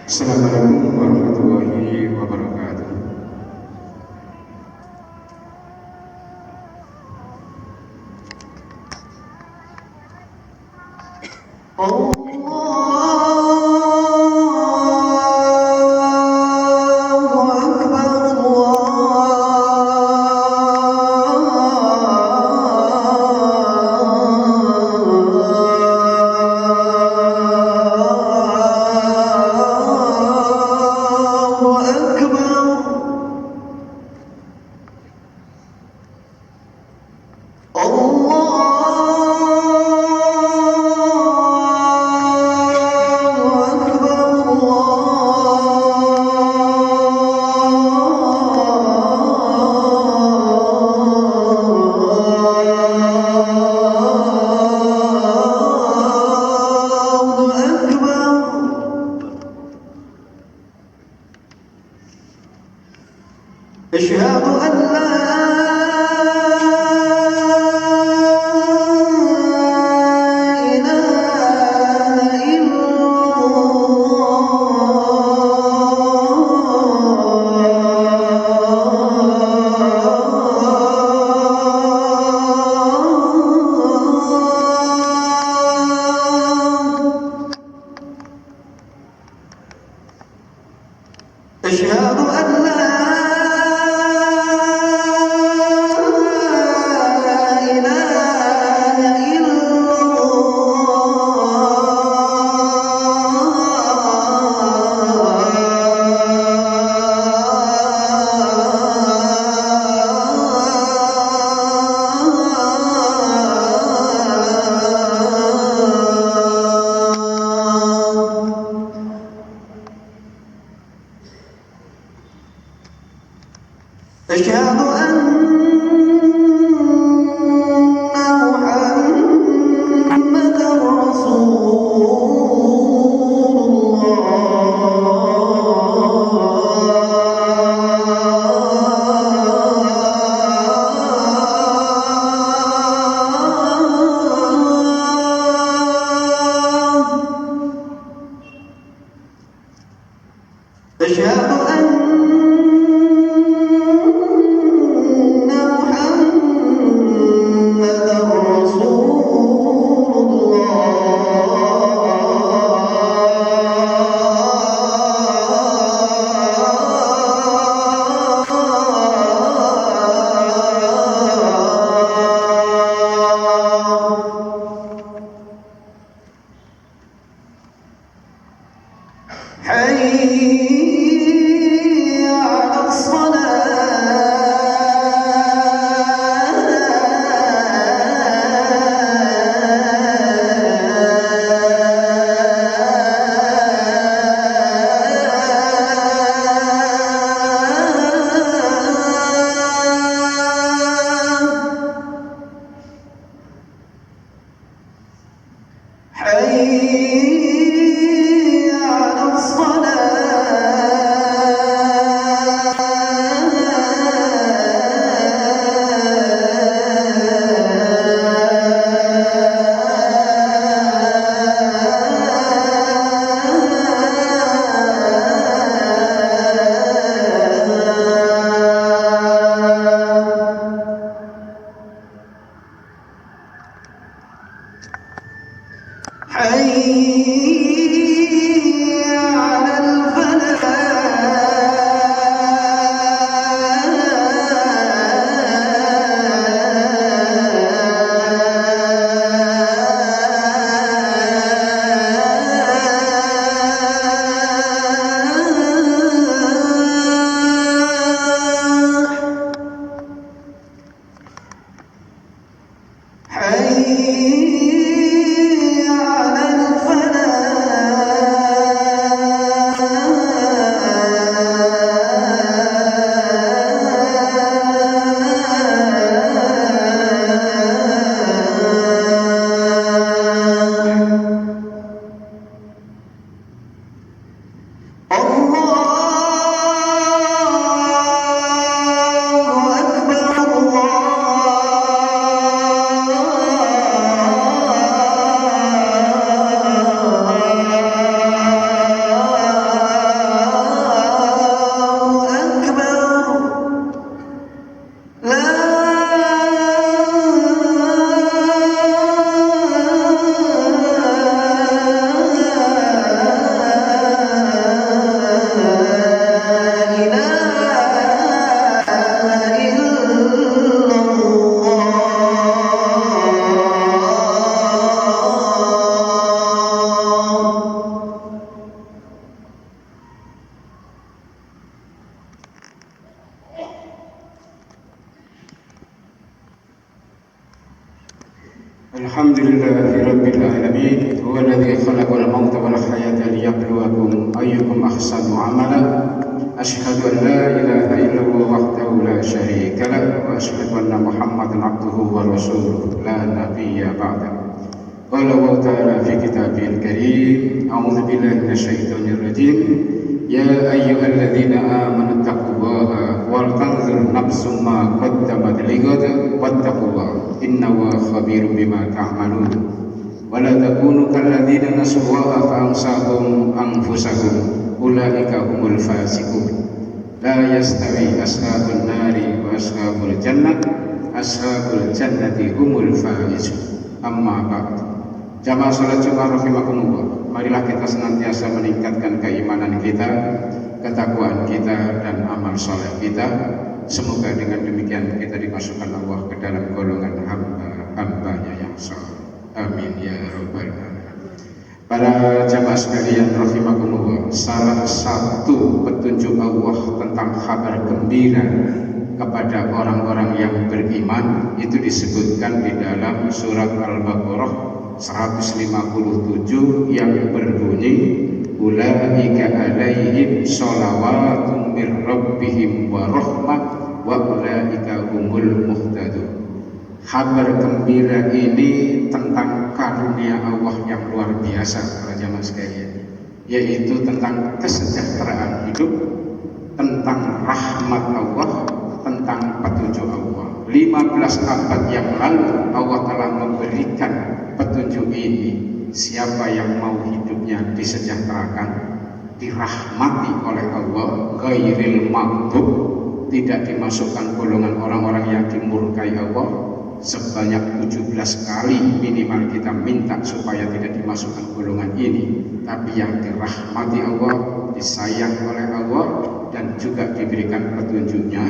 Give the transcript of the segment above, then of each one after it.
Assalamualaikum warahmatullahi wabarakatuh. أشهد أن لا أشهد أن لا أشهد أن محمدًا رسول الله. أشهد أن حي على الصلاة الله أكبر الله Alhamdulillahirabbil alamin huwallazi khalaqal mauta wal hayata liyabluwakum ayyukum ahsanu amala. Asyhadu an la ilaha illallah wahdahu la syarika lah wa asyhadu anna Muhammadan abduhu wa rasuluh la nabiyya ba'dahu. Qala Allah ta'ala fi kitabihil karim, a'udzu billahi minasyaitonir rajim. Ya ayyuhalladzina amanu taqullaha wal tanzur nafsum ma qaddamat lighad wattaqullaha innahu khabirum bima ta'malun. Wa la takunu kalladzina nasullaha fa ansahum anfusahum ulaika humul fasiqun. La yastawi ashabun nari wa ashabul jannati humul faizun. Amma ba'd. Jamaah salat Jumat rahimakumullah, marilah kita senantiasa meningkatkan keimanan kita, ketakwaan kita, dan amal soleh kita. Semoga dengan demikian kita dimasukkan Allah ke dalam golongan hamba-hambanya yang saleh. Amin ya rabbal alamin. Para jamaah sekalian rahimakumullah, salah satu petunjuk Allah tentang kabar gembira kepada orang-orang yang beriman itu disebutkan di dalam surat Al-Baqarah 157 yang berbunyi ulaika alaihim sholawatun mir rabbihim wa rahmah wa ulaika humul muhtadun. Kabar gembira ini tentang karunia Allah yang luar biasa para jamaah sekalian, yaitu tentang kesejahteraan hidup, tentang rahmat Allah, tentang petunjuk Allah. 15 abad yang lalu Allah telah memberikan petunjuk ini. Siapa yang mau hidupnya disejahterakan, dirahmati oleh Allah, ghairil maghdub, tidak dimasukkan golongan orang-orang yang dimurkai Allah. Sebanyak 17 kali minimal kita minta supaya tidak dimasukkan golongan ini, tapi yang dirahmati Allah, disayang oleh Allah, dan juga diberikan petunjuknya.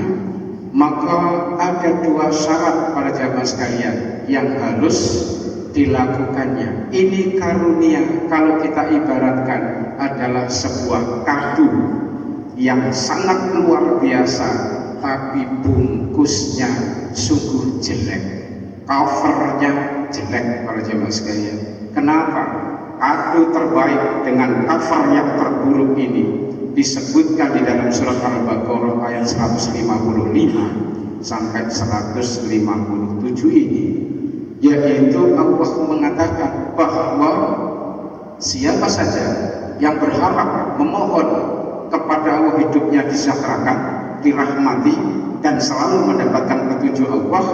Maka ada dua syarat para jamaah sekalian yang harus dilakukannya. Ini karunia, kalau kita ibaratkan adalah sebuah kado yang sangat luar biasa, tapi bungkusnya sungguh jelek, covernya jelek para jemaah sekalian. Kenapa? Kado terbaik dengan cover yang terburuk ini disebutkan di dalam surat Al-Baqarah ayat 155 sampai 157 ini, yaitu Allah mengatakan bahwa siapa saja yang berharap memohon kepada Allah hidupnya disejahterakan, dirahmati, dan selalu mendapatkan petunjuk Allah,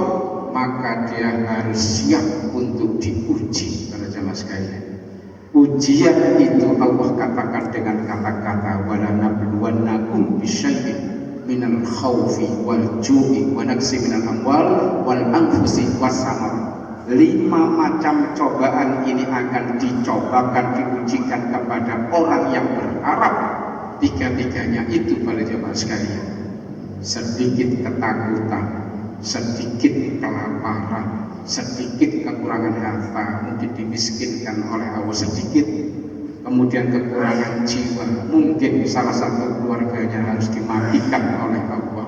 maka dia harus siap untuk diuji para jamaah sekalian. Ujian itu Allah katakan dengan kata-kata wala nabluwannakum bisyai'in minal khaufi wal ju'i wa naqsi minal amwal wal anfusi wassamar. 5 macam cobaan ini akan dicobakan, diujikan kepada orang yang berharap. Tiga-tiganya itu para jemaah sekalian, sedikit ketakutan, sedikit kelaparan, sedikit kekurangan harta, mungkin dimiskinkan oleh Allah sedikit, kemudian kekurangan jiwa, mungkin salah satu keluarganya harus dimatikan oleh Allah,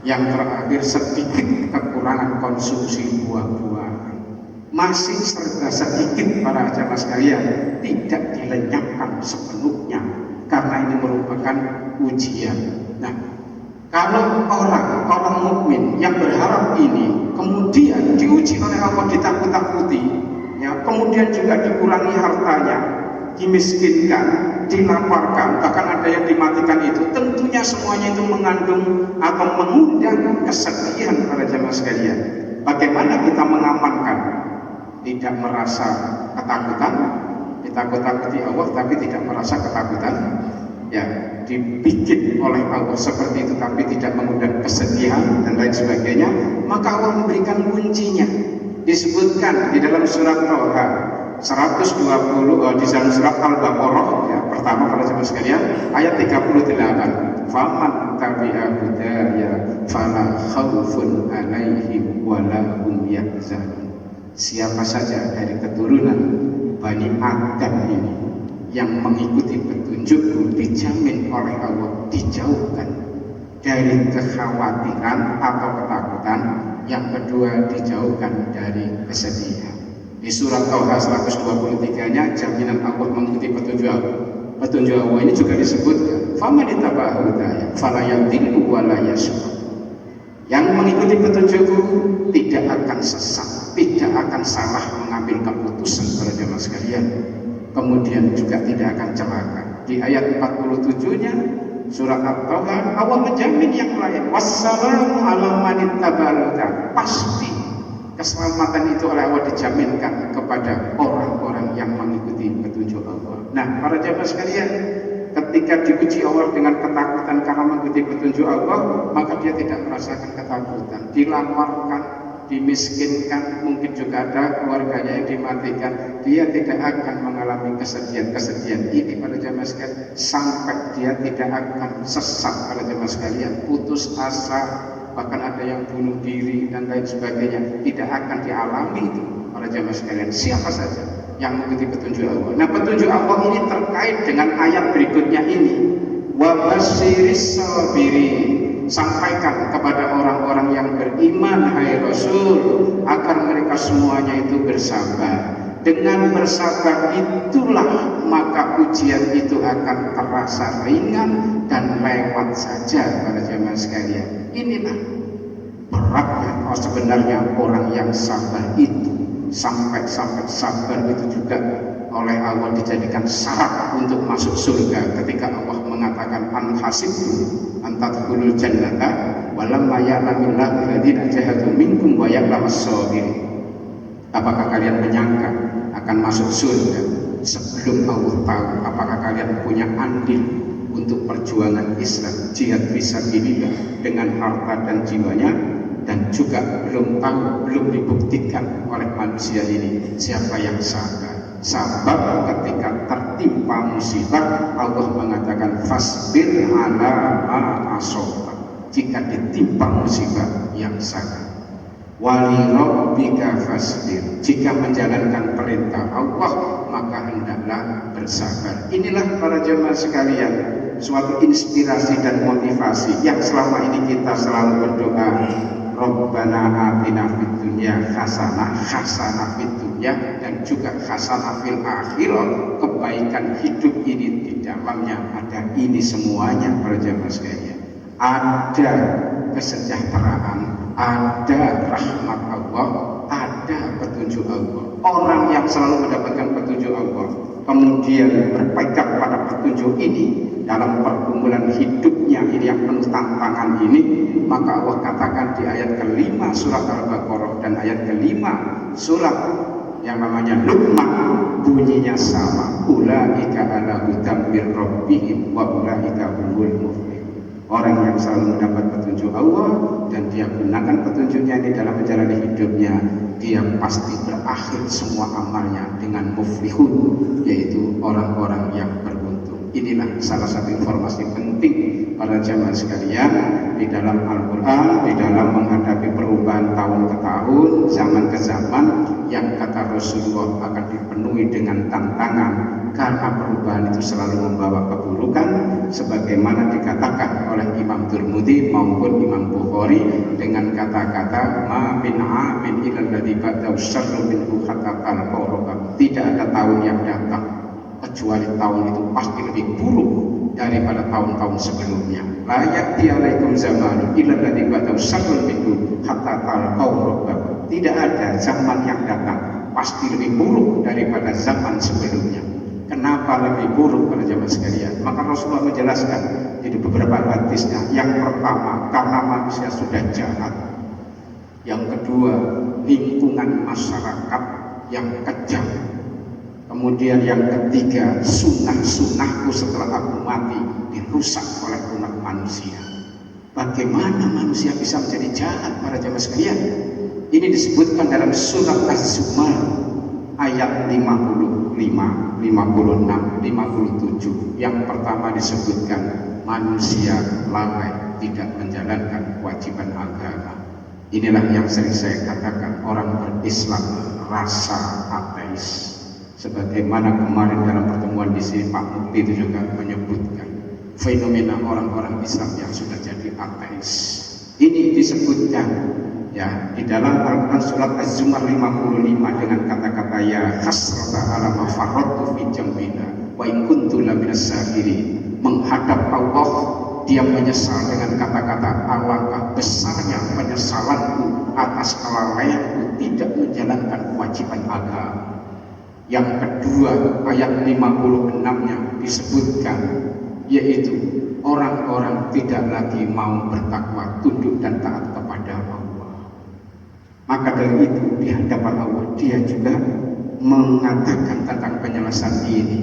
yang terakhir sedikit kekurangan konsumsi buah-buahan, masih serta sedikit para jamaah sekalian tidak dilenyapkan sepenuhnya, karena ini merupakan ujian. Nah, kalau orang mukmin yang berharap ini kemudian diuji oleh Allah, ditakut-takuti, ya, kemudian juga dikurangi hartanya, dimiskinkan, dilaparkan, bahkan ada yang dimatikan, itu tentunya semuanya itu mengandung atau mengundang kesedihan para jamaah sekalian. Bagaimana kita mengamankan? Tidak merasa ketakutan, ditakut-takuti Allah tapi tidak merasa ketakutan, ya, dibikin oleh Allah seperti itu tapi tidak mengundang kesedihan dan lain sebagainya, maka Allah memberikan kuncinya. Disebutkan di dalam surat Toha 120, di dalam surat Al-Baqarah, ya, pertama para jemaah sekalian, ayat 38, faman tabi'a hudaya fala khaufun alaihim wala hum yahzanun. Siapa saja dari keturunan Bani Adam ini yang mengikuti petunjukku, dijamin oleh Allah dijauhkan dari kekhawatiran atau ketakutan. Yang kedua, dijauhkan dari kesedihan. Di surat Thaha 123-nya jaminan Allah mengikuti petunjuk Allah. Petunjuk Allah ini juga disebutkan, faman ittaba'a hudaya fala yadhillu wa la yashqa. Yang mengikuti petunjukku tidak akan sesat, tidak akan salah mengambil keputusan para jemaah sekalian. Kemudian juga tidak akan celaka. Di ayat 47-nya surat At-Thaha Allah menjamin yang lain, wassalamu ala man ittaba'al huda. Pasti keselamatan itu oleh Allah dijaminkan kepada orang-orang yang mengikuti petunjuk Allah. Nah, para jemaah sekalian, ketika diuji Allah dengan ketakutan karena mengikuti petunjuk Allah, maka dia tidak merasakan ketakutan. Dilaporkan, dimiskinkan, mungkin juga ada keluarganya yang dimatikan, dia tidak akan mengalami kesedihan-kesedihan ini pada jemaah sekalian, sampai dia tidak akan sesat pada jemaah sekalian, putus asa, bahkan ada yang bunuh diri dan lain sebagainya. Tidak akan dialami itu pada jemaah sekalian, siapa saja yang mengikuti petunjuk Allah. Nah, petunjuk Allah ini terkait dengan ayat berikutnya ini, wa basyiris sabirin. Sampaikan kepada orang-orang yang beriman, hai Rasul, agar mereka semuanya itu bersabar. Dengan bersabar itulah maka ujian itu akan terasa ringan dan lewat saja pada jemaah sekalian. Inilah beratnya sebenarnya orang yang sabar itu. Sampai sabar itu juga oleh Allah dijadikan syarat untuk masuk surga. Ketika Allah mengatakan an hasibtum an tadkhulul jannata walamma ya'lamillahu alladziina jahadu minkum wa ya'lamas sabirin. Apakah kalian menyangka akan masuk surga sebelum Allah tahu apakah kalian punya andil untuk perjuangan Islam, jihad fisabilillah dengan harta dan jiwanya, dan juga belum tahu, belum dibuktikan oleh manusia ini siapa yang sabar. Sabar ketika tertimpa musibah, Allah mengatakan fasbir ala ma asaba. Jika ditimpa musibah yang sabar. Wali rabbika fasbir. Jika menjalankan perintah Allah, maka hendaklah bersabar. Inilah para jemaah sekalian, suatu inspirasi dan motivasi yang selama ini kita selalu berdoa, Rabbana atina fid dunya hasanah, hasanah fid dunya, dan juga hasanah fil akhirah. Kebaikan hidup ini di dalamnya ada ini semuanya para jemaah sekalian. Ada kesejahteraan, ada rahmat Allah, ada petunjuk Allah. Orang yang selalu mendapatkan petunjuk Allah, kemudian berpegang pada petunjuk ini dalam pergumulan hidupnya ini yang penuh tantangan ini, maka Allah katakan di ayat kelima surat Al-Baqarah dan ayat kelima surat yang namanya Luqman, bunyinya sama, ulaika ala hudam mir rabbihim wa ulaika humul muflihun. Orang yang selalu mendapat petunjuk Allah dan dia gunakan petunjuknya ini dalam menjalani hidupnya, dia pasti berakhir semua amalnya dengan muflihun, yaitu orang-orang yang beruntung. Inilah salah satu informasi penting para jamaah sekalian di dalam Al-Quran, di dalam menghadapi perubahan tahun ke tahun, zaman ke zaman, yang kata Rasulullah akan dipenuhi dengan tantangan, karena perubahan itu selalu membawa keburukan, sebagaimana dikatakan oleh Imam Tirmidzi maupun Imam Bukhari dengan kata-kata ma min amin ilal ladzi ba'dahu syarrun minhu hatta talqa. Tidak ada tahun yang datang kecuali tahun itu pasti lebih buruk daripada tahun-tahun sebelumnya. La ya'ti 'alaikum zamanun ilal ladzi ba'dahu syarrun minhu hatta talqa. Tidak ada zaman yang datang pasti lebih buruk daripada zaman sebelumnya. Kenapa lebih buruk para jemaah sekalian? Maka Rasulullah menjelaskan di beberapa hadisnya. Yang pertama, karena manusia sudah jahat. Yang kedua, lingkungan masyarakat yang kejam. Kemudian yang ketiga, sunnah-sunnahku setelah aku mati dirusak oleh umat manusia. Bagaimana manusia bisa menjadi jahat para jemaah sekalian? Ini disebutkan dalam surat Az-Zumar ayat 55, 56, 57. Yang pertama disebutkan manusia lalai tidak menjalankan kewajiban agama. Inilah yang sering saya katakan, orang berislam rasa ateis. Sebagaimana kemarin dalam pertemuan di sini Pak Mukti itu juga menyebutkan fenomena orang-orang Islam yang sudah jadi ateis. Ini disebutkan Ya, di dalam Al-Quran surat Az-Zumar 55 dengan kata-kata ya hasrata ala ma farrattu fi jambina wa in kuntu laminas sakirin. Menghadap Allah, dia menyesal dengan kata-kata alangkah besarnya penyesalanku atas kelalaianku tidak menjalankan kewajiban agama. Yang kedua, ayat 56-nya disebutkan, yaitu orang-orang tidak lagi mau bertakwa, tunduk dan taat kepada Allah. Maka dari itu di hadapan Allah dia juga mengatakan tentang penyelesaian ini.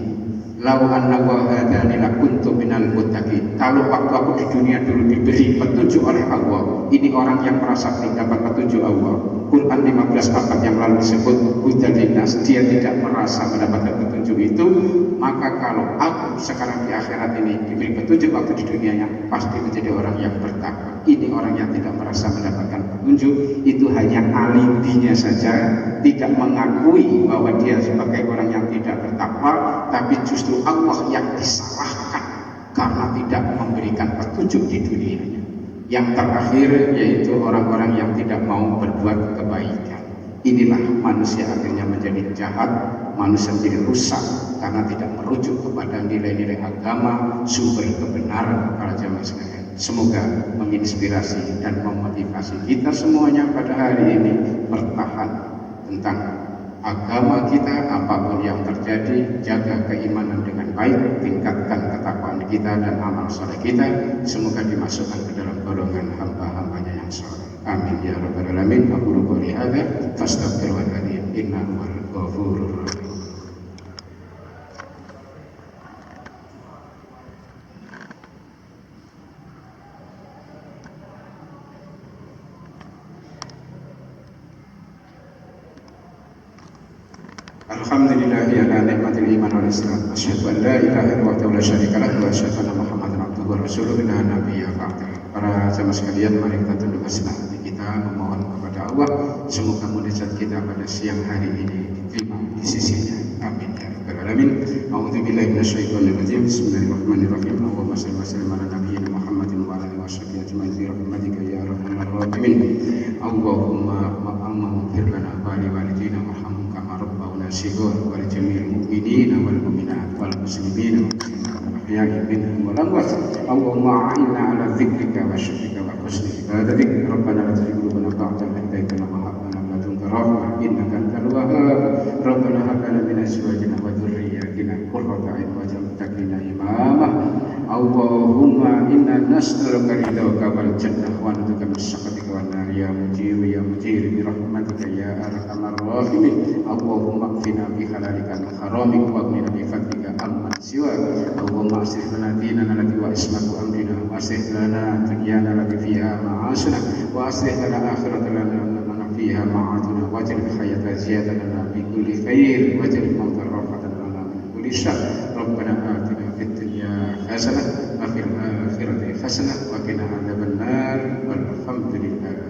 Lau anna wa hadani lakuntu minal muttaqin. Kalau waktu aku di dunia dulu diberi petunjuk oleh Allah, ini orang yang merasa belum dapat petunjuk Allah. Quran 15 yang lalu disebut hudan linnas, dia tidak merasa mendapatkan petunjuk itu. Maka kalau aku sekarang di akhirat ini diberi petunjuk waktu di dunianya, pasti menjadi orang yang bertakwa. Ini orang yang tidak merasa mendapatkan petunjuk, itu hanya alibinya saja, tidak mengakui bahwa dia sebagai orang yang tidak bertakwa, tapi justru Allah yang disalahkan karena tidak memberikan petunjuk di dunianya. Yang terakhir yaitu orang-orang yang tidak mau berbuat kebaikan. Inilah manusia akhirnya menjadi jahat, manusia menjadi rusak karena tidak merujuk kepada nilai-nilai agama, sumber kebenaran para jamaah sekalian. Semoga menginspirasi dan memotivasi kita semuanya pada hari ini bertahan tentang agama kita, apapun yang terjadi, jaga keimanan dengan baik, tingkatkan ketakwaan kita dan amal soleh kita. Semoga dimasukkan ke dalam golongan hamba-hambanya yang soleh. Amin ya rabbal alamin. Aku qouli hadza fastaghfirullahaladzim innahu huwal ghafurur rahim. Alhamdulillahi ala ni'matil iman wal islam. Asyhadu an la ilaha illallah wa la syarika lahu wa asyhadu anna Muhammadan abduhu wa rasuluhu la nabiyya ba'dahu. Para jamaah sekalian, mari kita tundukkan hati kita memohon kepada Allah semoga munajat kita pada siang hari ini diterima di sisinya. Amin ya rabbal alamin. A'udzubillahi minasyaitonir rajim. Bismillahirrahmanirrahim. Allahumma shalli wa sallim ala nabiyyina Muhammadin wa ala alihi washabbihi ajmain bi rahmatika ya arhamar rahimin. Allahumma maghfir lana wa li walidina warhamhum kama rabbawna shighar wa li jami'il mu'minina wal mu'minat wal muslimina wal ahya'i minhum wal amwat. Allahumma a'inna ala dzikrika wa syukrika wa husni ibadatik. Rabbana la tuzigh qulubana ba'da idh hadaytana wa hab lana min ladunka rahmah innaka antal wahhab. Rabbana hab lana min azwajina wa dhurriyyatina qurrata a'yun waj'alna lil muttaqina imama. Allahumma inna nas'aluka ridhaka wal jannah wa na'udzuka min sakhatika wan nar ya mujir bi rahmatika ya arhamar rahimin. Allahumma qina bi halalika min haramik wa qina bi fadlika amman siwa. Allahumma aslih lana dinana allati wa ismatu amrina wa aslih lana dunyana allati fiha ma'ashuna wa aslih lana akhiratana allati fiha ma'aduna waj'al hayata ziyadatan lana fi kulli khair waj'al mauta rahatan lana min kulli syarr. Rabbana atina fid dunya hasanah wa fil akhirati hasanah wa qina adzabannar. Walhamdulillah.